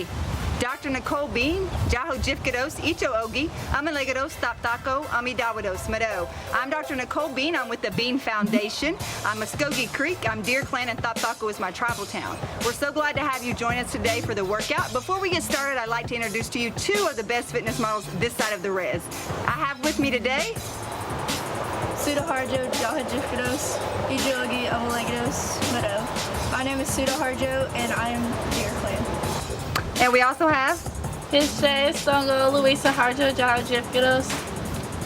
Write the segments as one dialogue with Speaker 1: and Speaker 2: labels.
Speaker 1: Hey, Dr. Nicole Been, Jaho Jifkados, Icho Ogi, Amalegados, Taptako, Amidawados, Mado. I'm Dr. Nicole Been. I'm with the Been Foundation. I'm Mvskoke Creek. I'm Deer Clan, and Taptako is my tribal town. We're so glad to have you join us today for the workout. Before we get started, I'd like to introduce to you two of the best fitness models this side of the res. I have with me today
Speaker 2: Suda Harjo, Jaha Jifkados, Ijo Ogi, Amalegados, Mado. My name is Suda Harjo, and I am Deer Clan.
Speaker 1: And we also have
Speaker 3: Hishe, Songo, Luisa Harjo, Jaha Jifkados,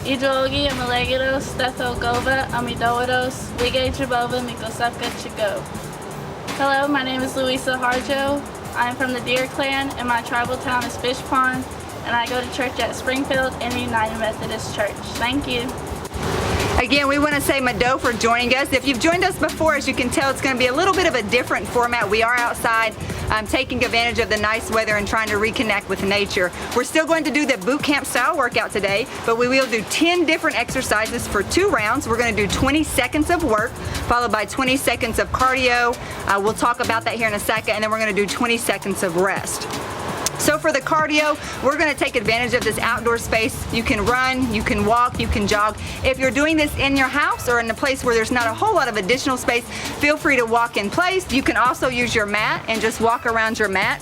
Speaker 3: Ijogi, Amalegados, Stetho Gova, Amidowados, Lige Jabova, Mvskoke Chigo. Hello, my name is Luisa Harjo. I am from the Deer Clan, and my tribal town is Fish Pond, and I go to church at Springfield and United Methodist Church. Thank you.
Speaker 1: Again, we want to say Mado for joining us. If you've joined us before, as you can tell, it's going to be a little bit of a different format. We are outside taking advantage of the nice weather and trying to reconnect with nature. We're still going to do the boot camp style workout today, but we will do 10 different exercises for 2 rounds. We're going to do 20 seconds of work, followed by 20 seconds of cardio. We'll talk about that here in a second, and then we're going to do 20 seconds of rest. So for the cardio, we're going to take advantage of this outdoor space. You can run, you can walk, you can jog. If you're doing this in your house or in a place where there's not a whole lot of additional space, feel free to walk in place. You can also use your mat and just walk around your mat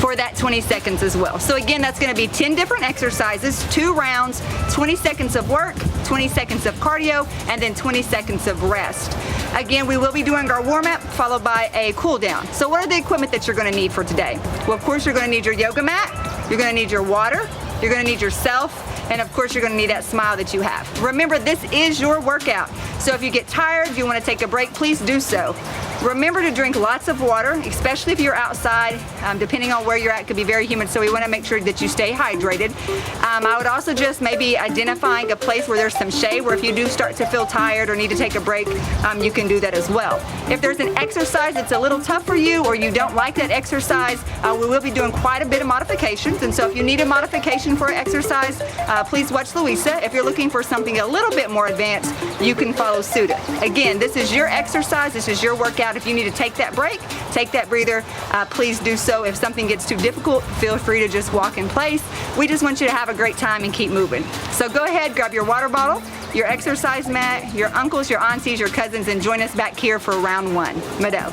Speaker 1: for that 20 seconds as well. So again, that's going to be 10 different exercises, 2 rounds, 20 seconds of work, 20 seconds of cardio, and then 20 seconds of rest. Again, we will be doing our warm-up followed by a cool down. So what are the equipment that you're going to need for today? Well, of course, you're going to need your yoga mat, you're going to need your water, you're going to need yourself, and of course, you're going to need that smile that you have. Remember, this is your workout. So if you get tired, if you want to take a break, please do so. Remember to drink lots of water, especially if you're outside. Depending on where you're at, it could be very humid, so we want to make sure that you stay hydrated. I would also just maybe identifying a place where there's some shade, where if you do start to feel tired or need to take a break, you can do that as well. If there's an exercise that's a little tough for you or you don't like that exercise, we will be doing quite a bit of modifications. And so if you need a modification for an exercise, please watch Luisa. If you're looking for something a little bit more advanced, you can follow Suda. Again, this is your exercise, this is your workout. If you need to take that break, take that breather, please do so. If something gets too difficult, feel free to just walk in place. We just want you to have a great time and keep moving. So go ahead, grab your water bottle, your exercise mat, your uncles, your aunties, your cousins, and join us back here for round 1. Mado.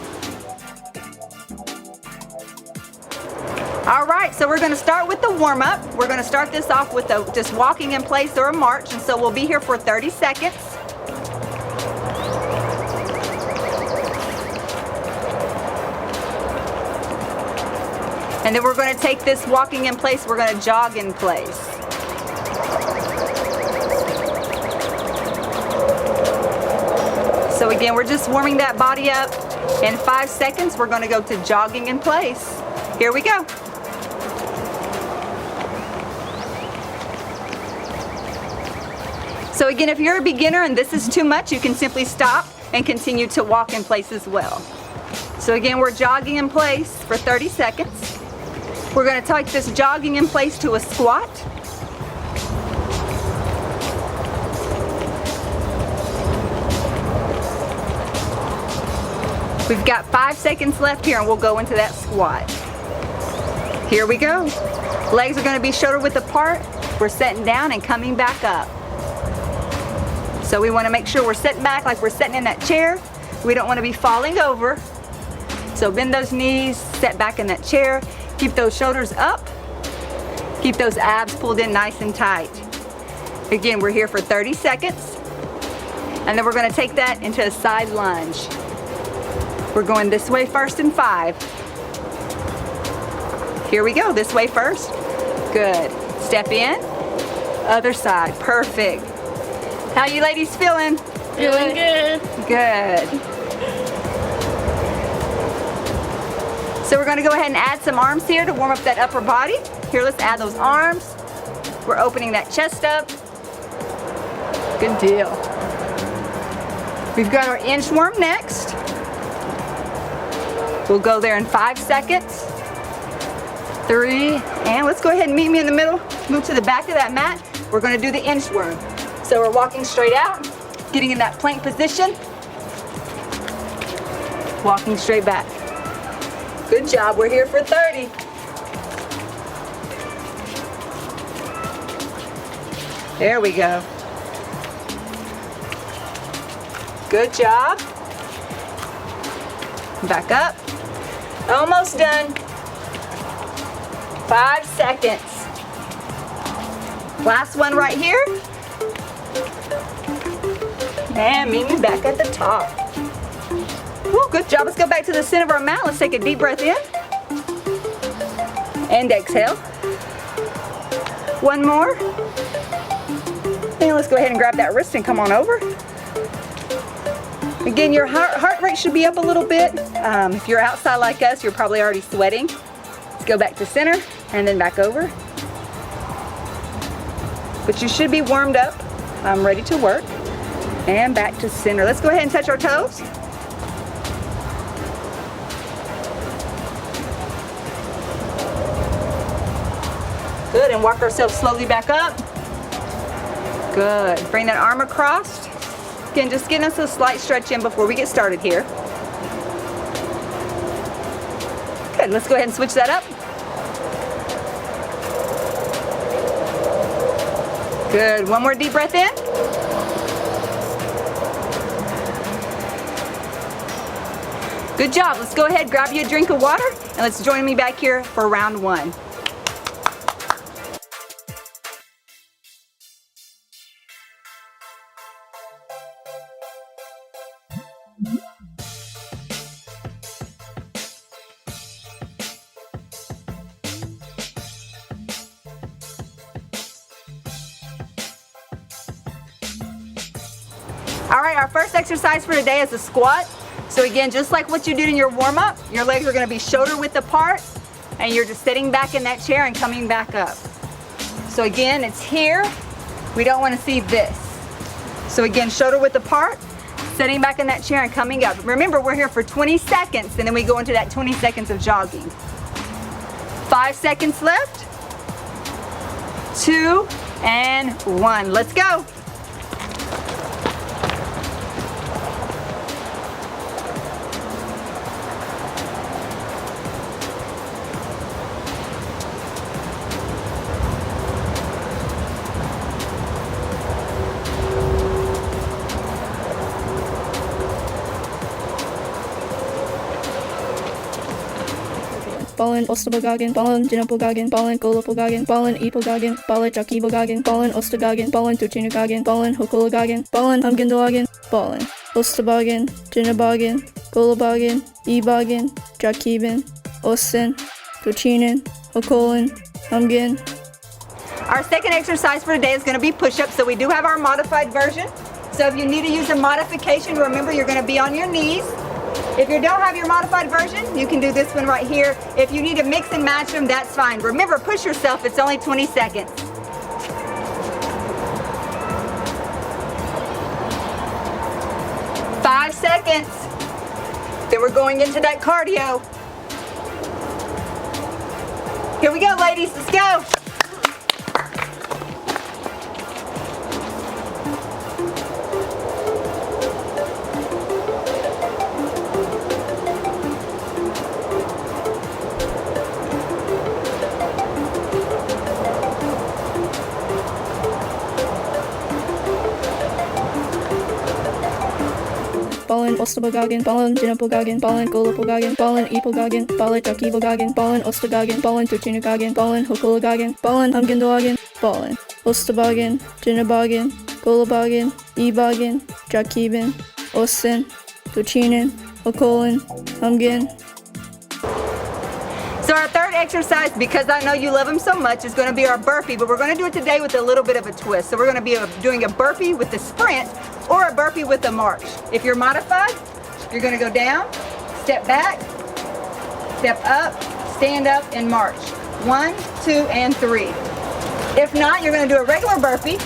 Speaker 1: All right, so we're going to start with the warm-up. We're going to start this off with just walking in place or a march, and so we'll be here for 30 seconds. And then we're going to take this walking in place, we're going to jog in place. So again, we're just warming that body up. In 5 seconds, we're going to go to jogging in place. Here we go. So again, if you're a beginner and this is too much, you can simply stop and continue to walk in place as well. So again, we're jogging in place for 30 seconds. We're going to take this jogging in place to a squat. We've got 5 seconds left here and we'll go into that squat. Here we go. Legs are going to be shoulder width apart. We're sitting down and coming back up. So we want to make sure we're sitting back like we're sitting in that chair. We don't want to be falling over. So bend those knees, sit back in that chair. Keep those shoulders up. Keep those abs pulled in nice and tight. Again, we're here for 30 seconds. And then we're going to take that into a side lunge. We're going this way first in 5. Here we go, this way first. Good. Step in. Other side. Perfect. How you ladies feeling?
Speaker 3: Feeling good.
Speaker 1: Good. So we're going to go ahead and add some arms here to warm up that upper body. Here, let's add those arms. We're opening that chest up. Good deal. We've got our inchworm next. We'll go there in 5 seconds. 3, and let's go ahead and meet me in the middle. Move to the back of that mat. We're going to do the inchworm. So we're walking straight out, getting in that plank position, walking straight back. Good job, we're here for 30. There we go. Good job. Back up. Almost done. 5 seconds. Last one right here. And meet me back at the top. Woo, good job. Let's go back to the center of our mat. Let's take a deep breath in. And exhale. One more. And let's go ahead and grab that wrist and come on over. Again, your heart rate should be up a little bit. If you're outside like us, you're probably already sweating. Let's go back to center and then back over. But you should be warmed up, ready to work. And back to center. Let's go ahead and touch our toes. Good, and walk ourselves slowly back up. Good, bring that arm across. Again, just getting us a slight stretch in before we get started here. Good, let's go ahead and switch that up. Good, one more deep breath in. Good job, let's go ahead, grab you a drink of water, and let's join me back here for round 1. All right, our first exercise for today is a squat. So again, just like what you did in your warm-up, your legs are gonna be shoulder width apart, and you're just sitting back in that chair and coming back up. So again, it's here. We don't wanna see this. So again, shoulder width apart, sitting back in that chair and coming up. Remember, we're here for 20 seconds, and then we go into that 20 seconds of jogging. 5 seconds left. 2 and 1. Let's go.
Speaker 2: Ballen Osterbogagen, Ballen Dinabogagen, Ballen Golobogagen, Ballen Ibogagen, Ballen Jakibogagen, Ballen Ostergagen, Ballen Tuchinagagen, Ballen Hokologagen, Ballen Amgendoagen, Ballen Osterbogagen, Dinabogagen, Golobogagen, Ibogagen, Jakiben, Osten, Tuchinen, Hokolen, Amgen.
Speaker 1: Our second exercise for today is going to be push-ups. So we do have our modified version. So if you need to use a modification, remember you're going to be on your knees. If you don't have your modified version, you can do this one right here. If you need to mix and match them, that's fine. Remember, push yourself. It's only 20 seconds. 5 seconds. Then we're going into that cardio. Here we go, ladies. Let's go.
Speaker 2: Ballen Osterbogagen, Ballen Dinabogagen, Ballen Golobogagen, Ballen Ibogagen, Ballen Jakibogagen, Ballen Ostergagen, Ballen Tuchinagagen, Ballen Hokologagen, Ballen Amgendoagen, Ballen Osterbogagen, Dinabogagen, Golobogagen, Ibogagen, Jakiben, Osten, Tuchinen, Hokolen, Amgen.
Speaker 1: So our third exercise, because I know you love them so much, is going to be our burpee, but we're going to do it today with a little bit of a twist. So we're going to be doing a burpee with the sprint or a burpee with the march. If you're modified, you're going to go down, step back, step up, stand up, and march. 1, 2, and 3. If not, you're going to do a regular burpee,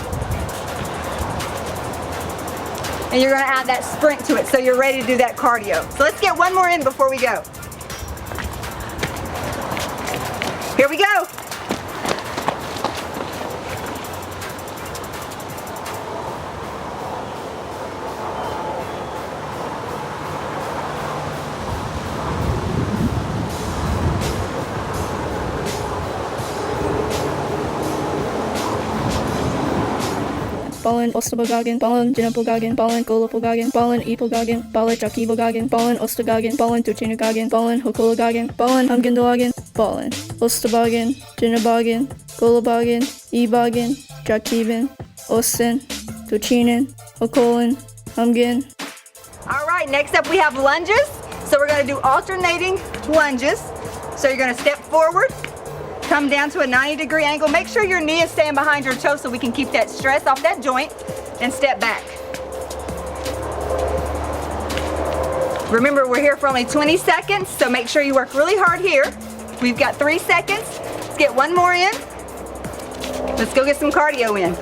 Speaker 1: and you're going to add that sprint to it so you're ready to do that cardio. So let's get one more in before we go. Here we go.
Speaker 2: ballen Osterbogagen, ballen Jinapogagin, ballen Golopogagin, ballen Epogagin, ballen Jakibogagin, ballen Ostergagin, ballen Tuchinagagin, ballen Hokologagin, ballen Hamgindogagin, ballen Osterbogagen, Jinabogin, Golobogin, Ebogin, Jakibin, Osten, Tuchinen, Hokolin, Hamgin.
Speaker 1: All right, next up we have lunges. So we're gonna do alternating lunges. So you're gonna step forward, come down to a 90-degree angle. Make sure your knee is staying behind your toe so we can keep that stress off that joint, and step back. Remember, we're here for only 20 seconds, so make sure you work really hard here. We've got 3 seconds. Let's get one more in. Let's go get some cardio in.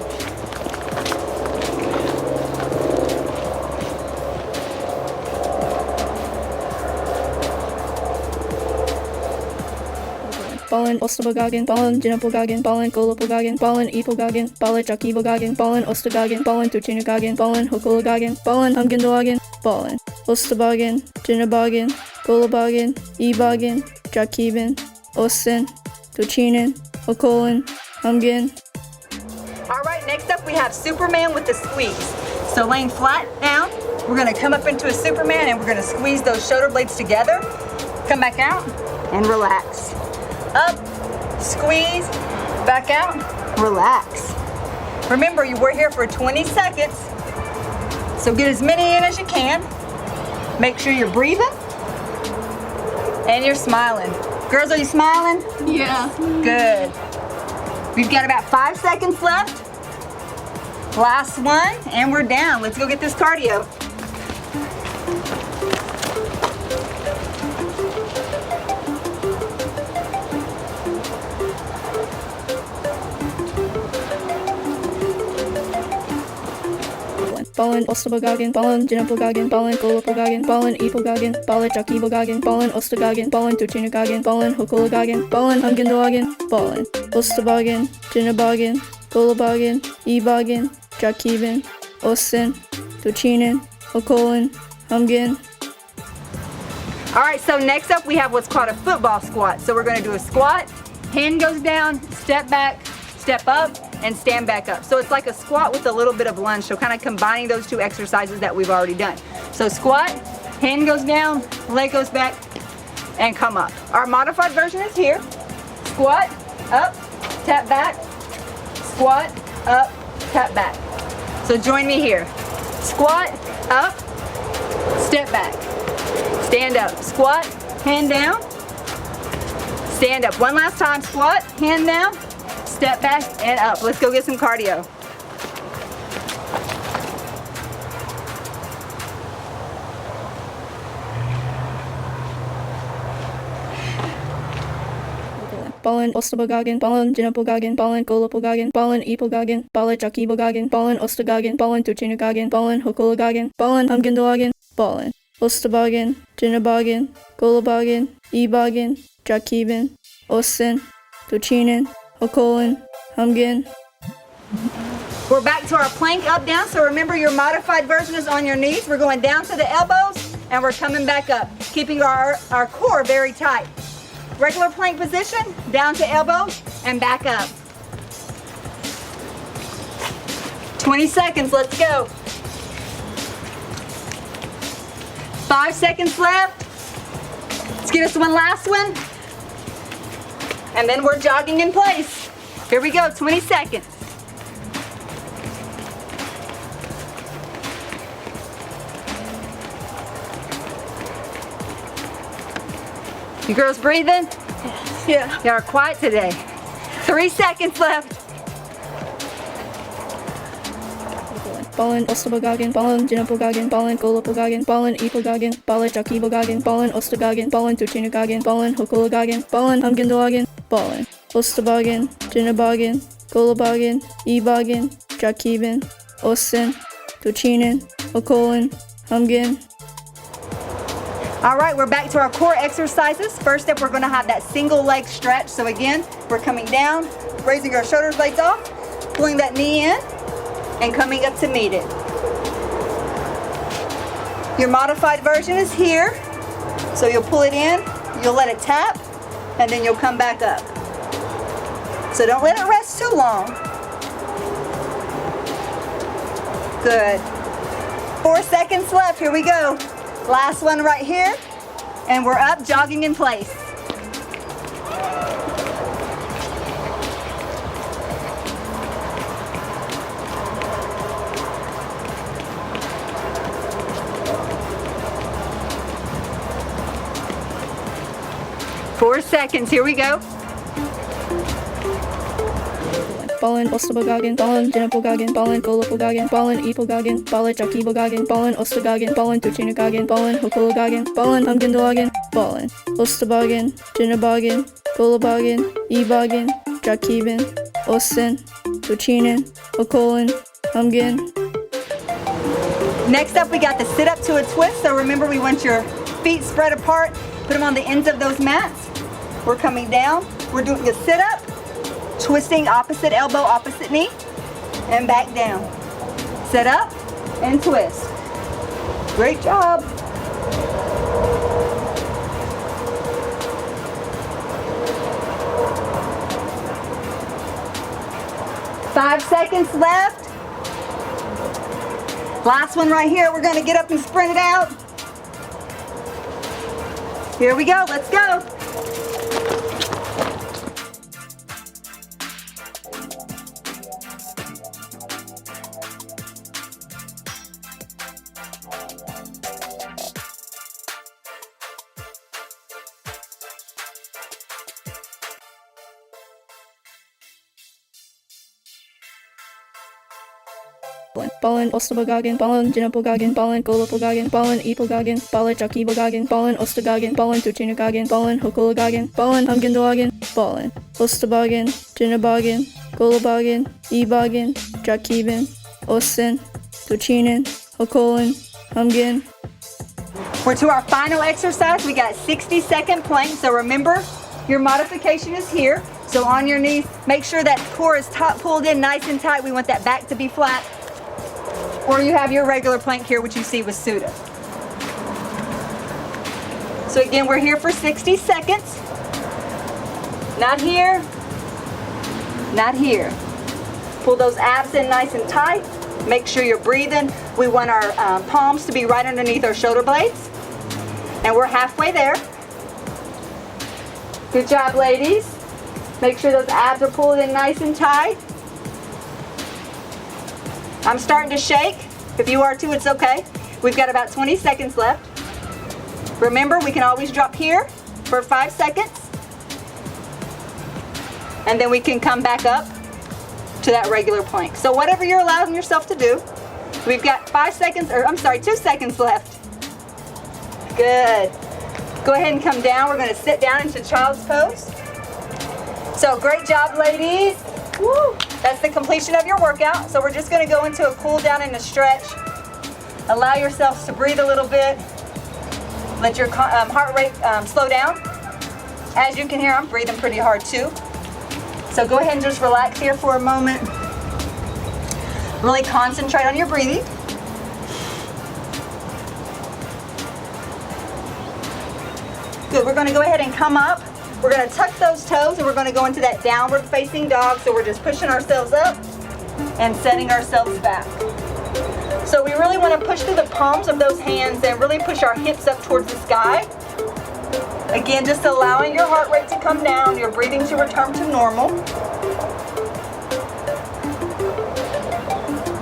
Speaker 2: Ballen Osterbogagen, ballen Jinapogagin, ballen Golopogagin, ballen Epogagin, ballen Jakibogagin, ballen Ostergagin, ballen Tuchinagagin, ballen Hokologagin, ballen Hamgindogagin, ballen Osterbogagen, Jinabogin, Golobogin, Ebogin, Jakibin, Osten, Tuchinen, Hokolin, Hamgin.
Speaker 1: All right, next up we have Superman with the squeeze. So laying flat down, we're gonna come up into a Superman and we're gonna squeeze those shoulder blades together. Come back out and relax. Up, squeeze, back out, relax. Remember, we're here for 20 seconds, so get as many in as you can. Make sure you're breathing and you're smiling. Girls, are you smiling?
Speaker 3: Yeah.
Speaker 1: Good. We've got about 5 seconds left. Last one, and we're down. Let's go get this cardio.
Speaker 2: Ballen Osterbogagen, ballen Jinapogagin, ballen Golopogagin, ballen Epogagin, ballen Jakibogagin, ballen Ostergagin, ballen Tuchinagagin, ballen Hokologagin, ballen Hamgindogagin, ballen Osterbogagen, Jinabogin, Golobogin, Ebogin, Jakibin, Osten, Tuchinen, Hokolin, Hamgin.
Speaker 1: All right, so next up we have what's called a football squat. So we're gonna do a squat, hand goes down, step back, step up, and stand back up. So it's like a squat with a little bit of lunge, so kind of combining those 2 exercises that we've already done. So squat, hand goes down, leg goes back, and come up. Our modified version is here. Squat, up, tap back, squat, up, tap back. So join me here. Squat, up, step back, stand up, squat, hand down, stand up. One last time, squat, hand down, step back and up. Let's go get some cardio.
Speaker 2: Ballen Osterbogagen, ballen Jinapogagin, ballen Golopogagin, ballen Epogagin, ballen Jakibogagin, ballen Ostergagin, ballen Tuchinagagin, ballen Hokologagin, ballen Hamgindogagin, ballen Osterbogagen, Jinabogin, Golobogin, Ebogin, Jakibin, Osten, Tuchinen, Hokolin, Hamgin.
Speaker 1: We're back to our plank up down. So remember, your modified version is on your knees. We're going down to the elbows and we're coming back up, keeping our core very tight. Regular plank position, down to elbows and back up. 20 seconds, let's go. 5 seconds left. Let's get us one last one. And then we're jogging in place. Here we go, 20 seconds. You girls breathing?
Speaker 3: Yeah.
Speaker 1: You are quiet today. 3 seconds left.
Speaker 2: Ballen Osterbogagen, ballen Jinapogagin, ballen Golopogagin, ballen Epogagin, ballen Jakibogagin, ballen Ostergagin, ballen Tuchinagagin, ballen Hokologagin, ballen Hamgindogagin, ballen Osterbogagen, Jinabogin, Golobogin, Ebogin, Jakibin, Osten, Tuchinen, Hokolin, Hamgin.
Speaker 1: All right, we're back to our core exercises. First up, we're gonna have that single leg stretch. So again, we're coming down, raising our shoulder blades off, pulling that knee in, and coming up to meet it. Your modified version is here. So you'll pull it in, you'll let it tap, and then you'll come back up. So don't let it rest too long. Good. 4 seconds left. Here we go. Last one right here. And we're up, jogging in place. Four seconds. Here we go.
Speaker 2: Ballen Osterbogagen, Ballen Jennabogagen, Ballen Golobogagen, Ballen Epogagen, Ballen Jakibogagen, Ballen Ostergagen, Ballen Tuchinagagen, Ballen Hokologagen, Ballen Hamgendoagen, Ballen Osterbogagen, Jennabogagen, Golobogagen, Ebagen, Jakiben, Osten, Tuchinen, Hokolen, Hamgen.
Speaker 1: Next up, we got the sit up to a twist. So remember, we want your feet spread apart. Put them on the ends of those mats. We're coming down. We're doing a sit up, twisting opposite elbow, opposite knee, and back down. Sit up and twist. Great job. Five seconds left. Last one right here. We're going to get up and sprint it out. Here we go. Let's go.
Speaker 2: Ballen Osterbogagen, Ballen Jennabogagen, Ballen Golobogagen, Ballen Epogagen, Ballen Jakibogagen, Ballen Ostergagen, Ballen Tuchinagagen, Ballen Hokologagen, Ballen Hamgendoagen, Ballen Osterbogagen, Jennabogagen, Golobogagen, Ebagen, Jakiben, Osten, Tuchinen, Hokolen, Hamgen.
Speaker 1: We're to our final exercise. We got 60-second plank. So remember, your modification is here. So on your knees, make sure that core is pulled in nice and tight. We want that back to be flat. Or you have your regular plank here, which you see with Suda. So again, we're here for 60 seconds. Not here, not here. Pull those abs in nice and tight. Make sure you're breathing. We want our palms to be right underneath our shoulder blades. And we're halfway there. Good job, ladies. Make sure those abs are pulled in nice and tight. I'm starting to shake. If you are too, it's okay. We've got about 20 seconds left. Remember, we can always drop here for 5 seconds. And then we can come back up to that regular plank. So whatever you're allowing yourself to do. We've got 2 seconds left. Good. Go ahead and come down. We're gonna sit down into child's pose. So great job, ladies. Woo. That's the completion of your workout. So we're just gonna go into a cool down and a stretch. Allow yourselves to breathe a little bit. Let your heart rate slow down. As you can hear, I'm breathing pretty hard too. So go ahead and just relax here for a moment. Really concentrate on your breathing. Good, we're gonna go ahead and come up. We're gonna tuck those toes and we're gonna go into that downward facing dog. So we're just pushing ourselves up and setting ourselves back. So we really wanna push through the palms of those hands and really push our hips up towards the sky. Again, just allowing your heart rate to come down, your breathing to return to normal.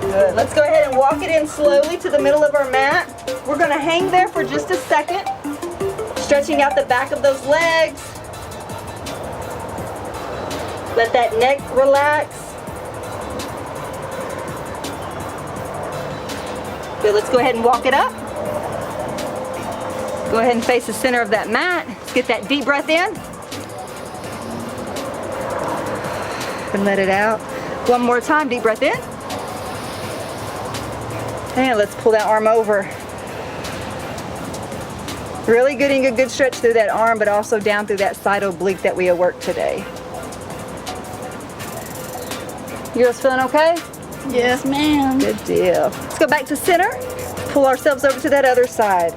Speaker 1: Good, let's go ahead and walk it in slowly to the middle of our mat. We're gonna hang there for just a second, stretching out the back of those legs. Let that neck relax. Good, let's go ahead and walk it up. Go ahead and face the center of that mat. Let's get that deep breath in. And let it out. One more time, deep breath in. And let's pull that arm over. Really getting a good stretch through that arm, but also down through that side oblique that we have worked today. You guys feeling okay?
Speaker 3: Yes, ma'am.
Speaker 1: Good deal. Let's go back to center. Pull ourselves over to that other side.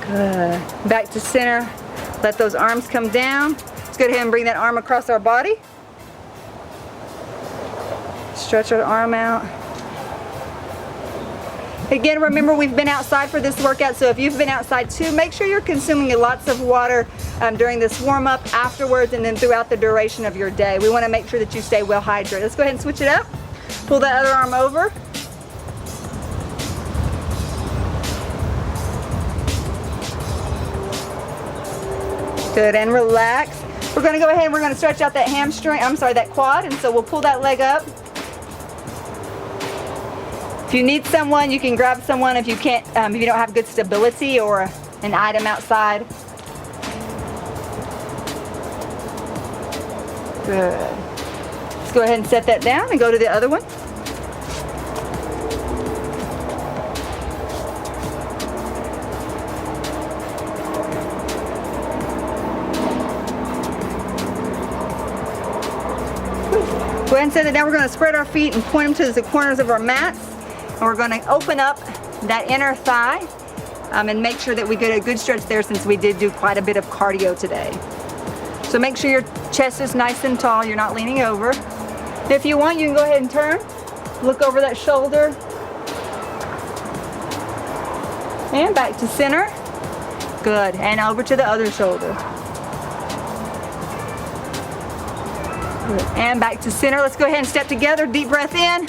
Speaker 1: Good. Back to center. Let those arms come down. Let's go ahead and bring that arm across our body. Stretch our arm out. Again, remember we've been outside for this workout, so if you've been outside too, make sure you're consuming lots of water during this warm-up, afterwards, and then throughout the duration of your day. We want to make sure that you stay well hydrated. Let's go ahead and switch it up. Pull the other arm over. Good, and relax. We're going to go ahead and we're going to stretch out that hamstring, that quad, and so we'll pull that leg up. If you need someone, you can grab someone if you can't, if you don't have good stability or an item outside. Good. Let's go ahead and set that down and go to the other one. Go ahead and set it down. We're going to spread our feet and point them to the corners of our mats. And we're going to open up that inner thigh and make sure that we get a good stretch there, since we did do quite a bit of cardio today. So make sure your chest is nice and tall. You're not leaning over. If you want, you can go ahead and turn. Look over that shoulder. And back to center. Good. And over to the other shoulder. And back to center. Let's go ahead and step together. Deep breath in.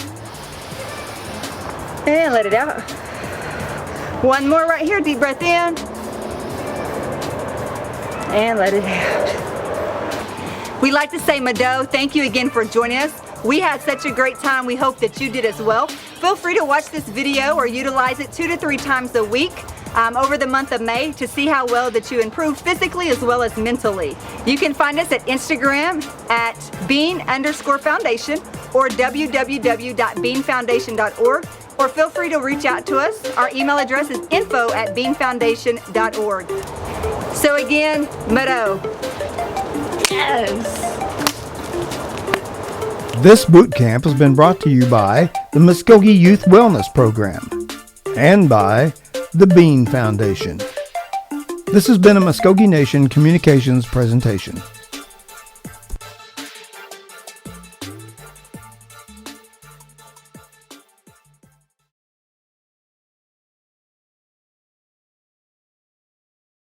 Speaker 1: And let it out. One more right here. Deep breath in. And let it out. We like to say, Mado, thank you again for joining us. We had such a great time. We hope that you did as well. Feel free to watch this video or utilize it 2 to 3 times a week over the month of May to see how well that you improve physically as well as mentally. You can find us at Instagram at Bean_Foundation or www.beanfoundation.org, or feel free to reach out to us. Our email address is info@beanfoundation.org. So again, Mado.
Speaker 3: Yes.
Speaker 4: This boot camp has been brought to you by the Mvskoke Youth Wellness Program and by the Bean Foundation. This has been a Mvskoke Nation Communications presentation.